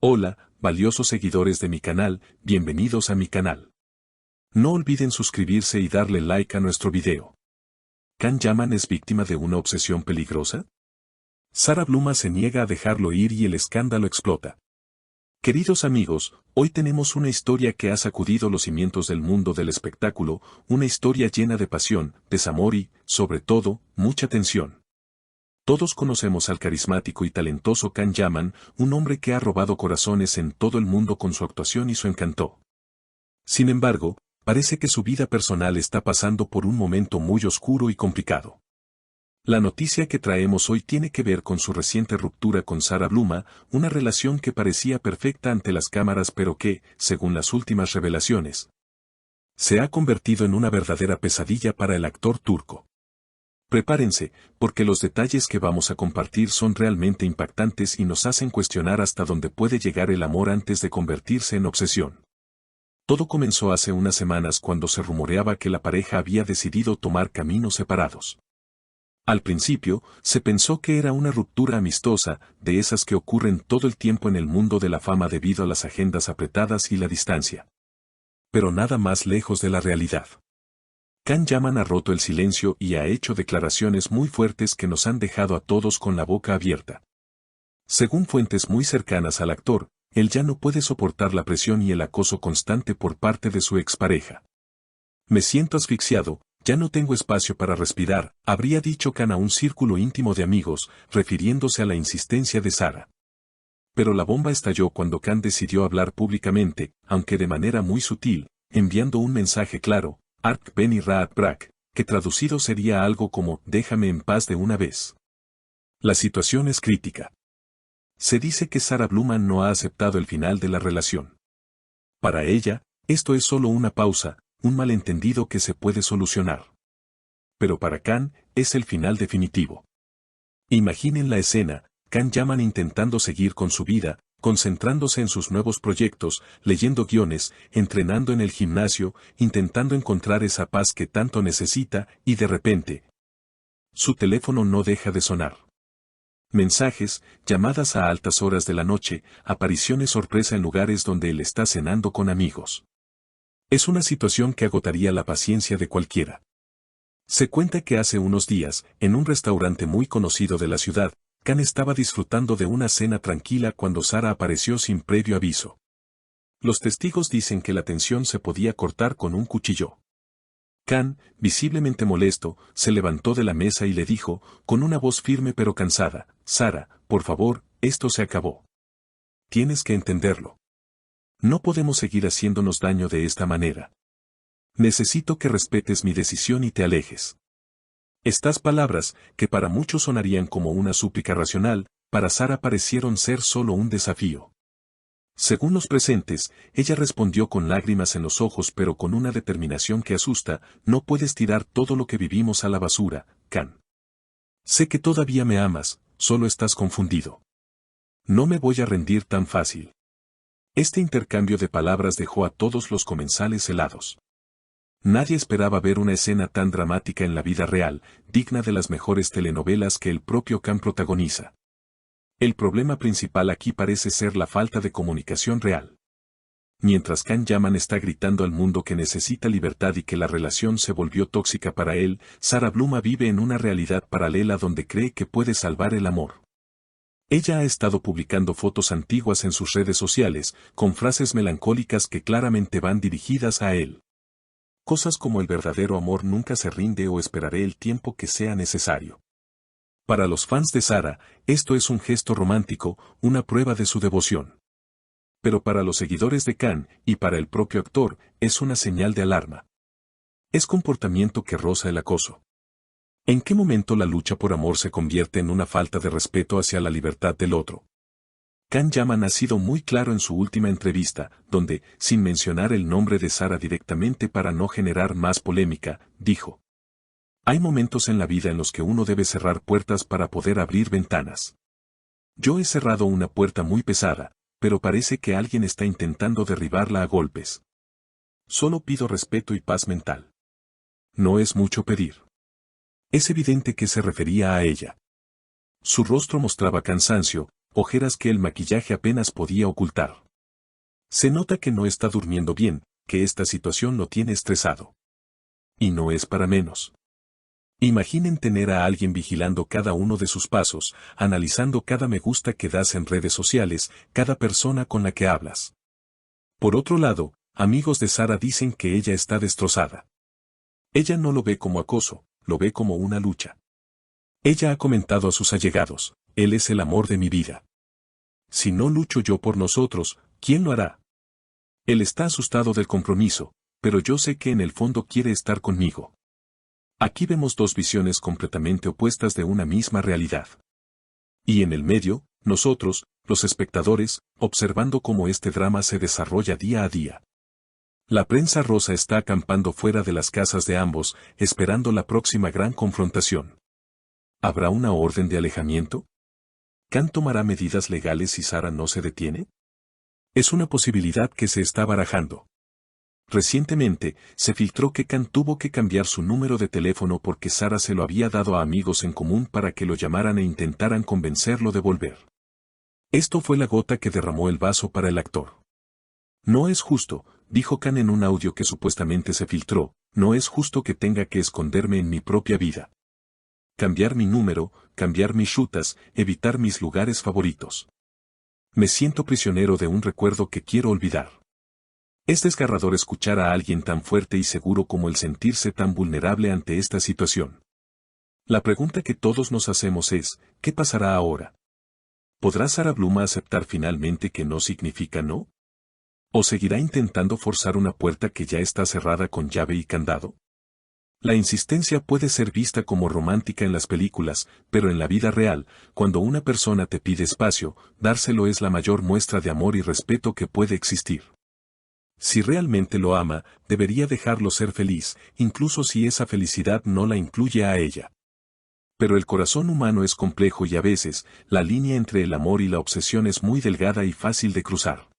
Hola, valiosos seguidores de mi canal, bienvenidos a mi canal. No olviden suscribirse y darle like a nuestro video. ¿Can Yaman es víctima de una obsesión peligrosa? Sarah Bluma se niega a dejarlo ir y el escándalo explota. Queridos amigos, hoy tenemos una historia que ha sacudido los cimientos del mundo del espectáculo, una historia llena de pasión, desamor y, sobre todo, mucha tensión. Todos conocemos al carismático y talentoso Can Yaman, un hombre que ha robado corazones en todo el mundo con su actuación y su encanto. Sin embargo, parece que su vida personal está pasando por un momento muy oscuro y complicado. La noticia que traemos hoy tiene que ver con su reciente ruptura con Sarah Bluma, una relación que parecía perfecta ante las cámaras pero que, según las últimas revelaciones, se ha convertido en una verdadera pesadilla para el actor turco. Prepárense, porque los detalles que vamos a compartir son realmente impactantes y nos hacen cuestionar hasta dónde puede llegar el amor antes de convertirse en obsesión. Todo comenzó hace unas semanas cuando se rumoreaba que la pareja había decidido tomar caminos separados. Al principio, se pensó que era una ruptura amistosa, de esas que ocurren todo el tiempo en el mundo de la fama debido a las agendas apretadas y la distancia. Pero nada más lejos de la realidad. Can Yaman ha roto el silencio y ha hecho declaraciones muy fuertes que nos han dejado a todos con la boca abierta. Según fuentes muy cercanas al actor, él ya no puede soportar la presión y el acoso constante por parte de su expareja. Me siento asfixiado, ya no tengo espacio para respirar, habría dicho Can a un círculo íntimo de amigos, refiriéndose a la insistencia de Sarah. Pero la bomba estalló cuando Can decidió hablar públicamente, aunque de manera muy sutil, enviando un mensaje claro, Ark Beni Raat Brak, que traducido sería algo como, déjame en paz de una vez. La situación es crítica. Se dice que Sarah Bluma no ha aceptado el final de la relación. Para ella, esto es solo una pausa, un malentendido que se puede solucionar. Pero para Can, es el final definitivo. Imaginen la escena, Can Yaman intentando seguir con su vida, concentrándose en sus nuevos proyectos, leyendo guiones, entrenando en el gimnasio, intentando encontrar esa paz que tanto necesita, y de repente, su teléfono no deja de sonar. Mensajes, llamadas a altas horas de la noche, apariciones sorpresa en lugares donde él está cenando con amigos. Es una situación que agotaría la paciencia de cualquiera. Se cuenta que hace unos días, en un restaurante muy conocido de la ciudad, Can estaba disfrutando de una cena tranquila cuando Sarah apareció sin previo aviso. Los testigos dicen que la tensión se podía cortar con un cuchillo. Can, visiblemente molesto, se levantó de la mesa y le dijo, con una voz firme pero cansada, Sarah, por favor, esto se acabó. Tienes que entenderlo. No podemos seguir haciéndonos daño de esta manera. Necesito que respetes mi decisión y te alejes. Estas palabras, que para muchos sonarían como una súplica racional, para Sarah parecieron ser solo un desafío. Según los presentes, ella respondió con lágrimas en los ojos pero con una determinación que asusta, no puedes tirar todo lo que vivimos a la basura, Can. Sé que todavía me amas, solo estás confundido. No me voy a rendir tan fácil. Este intercambio de palabras dejó a todos los comensales helados. Nadie esperaba ver una escena tan dramática en la vida real, digna de las mejores telenovelas que el propio Can protagoniza. El problema principal aquí parece ser la falta de comunicación real. Mientras Can Yaman está gritando al mundo que necesita libertad y que la relación se volvió tóxica para él, Sarah Bluma vive en una realidad paralela donde cree que puede salvar el amor. Ella ha estado publicando fotos antiguas en sus redes sociales, con frases melancólicas que claramente van dirigidas a él. Cosas como el verdadero amor nunca se rinde o esperaré el tiempo que sea necesario. Para los fans de Sarah, esto es un gesto romántico, una prueba de su devoción. Pero para los seguidores de Can, y para el propio actor, es una señal de alarma. Es comportamiento que roza el acoso. ¿En qué momento la lucha por amor se convierte en una falta de respeto hacia la libertad del otro? Can Yaman ha sido muy claro en su última entrevista, donde, sin mencionar el nombre de Sarah directamente para no generar más polémica, dijo: hay momentos en la vida en los que uno debe cerrar puertas para poder abrir ventanas. Yo he cerrado una puerta muy pesada, pero parece que alguien está intentando derribarla a golpes. Solo pido respeto y paz mental. No es mucho pedir. Es evidente que se refería a ella. Su rostro mostraba cansancio, ojeras que el maquillaje apenas podía ocultar. Se nota que no está durmiendo bien, que esta situación lo tiene estresado. Y no es para menos. Imaginen tener a alguien vigilando cada uno de sus pasos, analizando cada me gusta que das en redes sociales, cada persona con la que hablas. Por otro lado, amigos de Sara dicen que ella está destrozada. Ella no lo ve como acoso, lo ve como una lucha. Ella ha comentado a sus allegados, él es el amor de mi vida. Si no lucho yo por nosotros, ¿quién lo hará? Él está asustado del compromiso, pero yo sé que en el fondo quiere estar conmigo. Aquí vemos dos visiones completamente opuestas de una misma realidad. Y en el medio, nosotros, los espectadores, observando cómo este drama se desarrolla día a día. La prensa rosa está acampando fuera de las casas de ambos, esperando la próxima gran confrontación. ¿Habrá una orden de alejamiento? ¿Can tomará medidas legales si Sara no se detiene? Es una posibilidad que se está barajando. Recientemente, se filtró que Can tuvo que cambiar su número de teléfono porque Sara se lo había dado a amigos en común para que lo llamaran e intentaran convencerlo de volver. Esto fue la gota que derramó el vaso para el actor. No es justo, dijo Can en un audio que supuestamente se filtró, no es justo que tenga que esconderme en mi propia vida. Cambiar mi número, cambiar mis rutas, evitar mis lugares favoritos. Me siento prisionero de un recuerdo que quiero olvidar. Es desgarrador escuchar a alguien tan fuerte y seguro como él sentirse tan vulnerable ante esta situación. La pregunta que todos nos hacemos es, ¿qué pasará ahora? ¿Podrá Sara Bluma aceptar finalmente que no significa no? ¿O seguirá intentando forzar una puerta que ya está cerrada con llave y candado? La insistencia puede ser vista como romántica en las películas, pero en la vida real, cuando una persona te pide espacio, dárselo es la mayor muestra de amor y respeto que puede existir. Si realmente lo ama, debería dejarlo ser feliz, incluso si esa felicidad no la incluye a ella. Pero el corazón humano es complejo y a veces, la línea entre el amor y la obsesión es muy delgada y fácil de cruzar.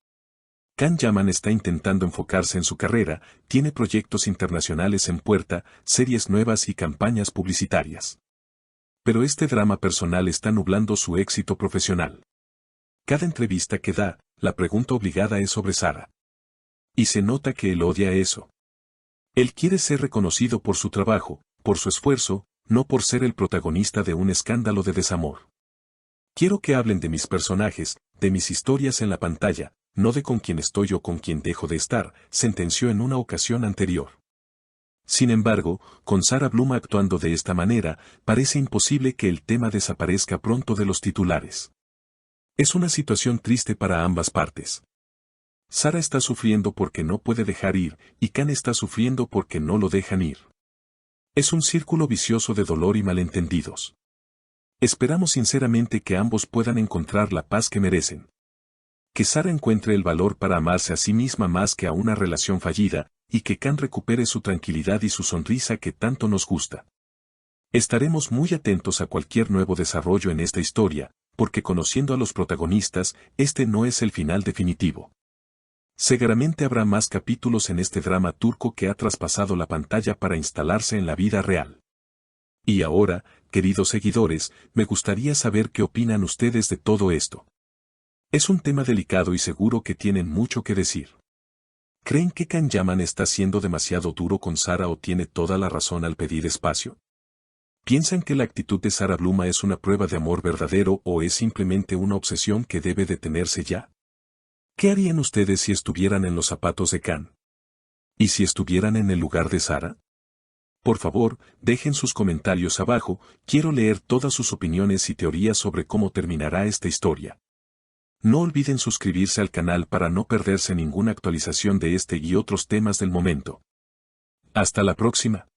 Can Yaman está intentando enfocarse en su carrera, tiene proyectos internacionales en puerta, series nuevas y campañas publicitarias. Pero este drama personal está nublando su éxito profesional. Cada entrevista que da, la pregunta obligada es sobre Sara. Y se nota que él odia eso. Él quiere ser reconocido por su trabajo, por su esfuerzo, no por ser el protagonista de un escándalo de desamor. Quiero que hablen de mis personajes, de mis historias en la pantalla, no de con quién estoy o con quién dejo de estar, sentenció en una ocasión anterior. Sin embargo, con Sara Bluma actuando de esta manera, parece imposible que el tema desaparezca pronto de los titulares. Es una situación triste para ambas partes. Sara está sufriendo porque no puede dejar ir, y Can está sufriendo porque no lo dejan ir. Es un círculo vicioso de dolor y malentendidos. Esperamos sinceramente que ambos puedan encontrar la paz que merecen. Que Sara encuentre el valor para amarse a sí misma más que a una relación fallida, y que Can recupere su tranquilidad y su sonrisa que tanto nos gusta. Estaremos muy atentos a cualquier nuevo desarrollo en esta historia, porque conociendo a los protagonistas, este no es el final definitivo. Seguramente habrá más capítulos en este drama turco que ha traspasado la pantalla para instalarse en la vida real. Y ahora, queridos seguidores, me gustaría saber qué opinan ustedes de todo esto. Es un tema delicado y seguro que tienen mucho que decir. ¿Creen que Can Yaman está siendo demasiado duro con Sara o tiene toda la razón al pedir espacio? ¿Piensan que la actitud de Sara Bluma es una prueba de amor verdadero o es simplemente una obsesión que debe detenerse ya? ¿Qué harían ustedes si estuvieran en los zapatos de Can? ¿Y si estuvieran en el lugar de Sara? Por favor, dejen sus comentarios abajo, quiero leer todas sus opiniones y teorías sobre cómo terminará esta historia. No olviden suscribirse al canal para no perderse ninguna actualización de este y otros temas del momento. Hasta la próxima.